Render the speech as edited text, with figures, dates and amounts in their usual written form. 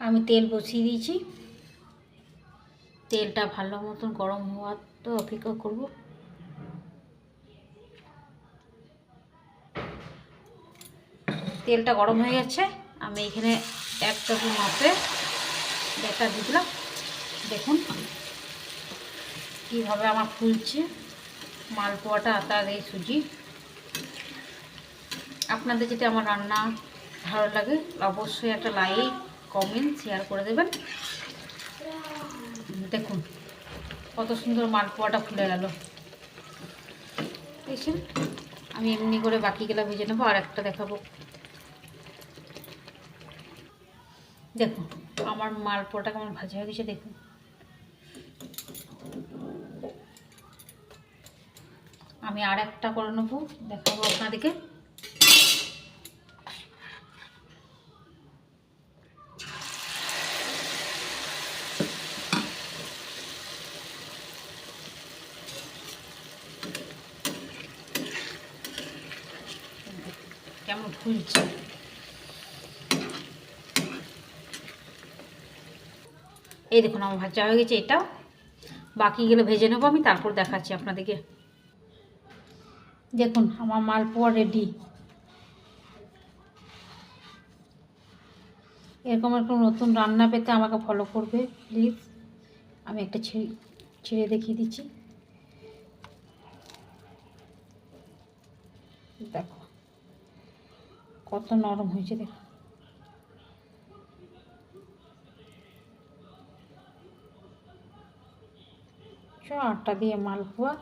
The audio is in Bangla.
আমি তেল বসিয়ে দিয়েছি, তেলটা ভালো মতন গরম হওয়ার তো অপেক্ষা করব। তেলটা গরম হয়ে গেছে, আমি এখানে 1 টেবিল মাপে ব্যাটা দিলাম। দেখুন কীভাবে আমার ফুলছে মালপোয়াটা আটার এই সুজি। আপনাদের যদি আমার রান্না ভালো লাগে অবশ্যই একটা লাইক কমেন্ট শেয়ার করে দেবেন। দেখুন কত সুন্দর মালপোয়াটা ফুলে গেল। দেখছেন, আমি এমনি করে বাকিগুলো ভেজে নেবো, আর একটা দেখাবো। দেখুন আমার মালপোয়াটা কেমন ভাজা হয়ে গেছে। দেখুন আমি আর একটা করে নেবো, দেখাবো আপনাদেরকে। কেমন ফুলছে। এই দেখুন আমার ভাজা হয়ে গেছে, এটাও বাকিগুলো ভেজে নেবো আমি, তারপর দেখাচ্ছি আপনাদেরকে। দেখুন আমার মালপোয়া রেডি। এরকম এরকম নতুন রান্না পেতে আমাকে ফলো করবে প্লিজ। আমি একটা ছেড়ে দেখিয়ে দিচ্ছি। দেখো কত নরম হয়েছে। দেখো আটা দিয়ে মালপোয়া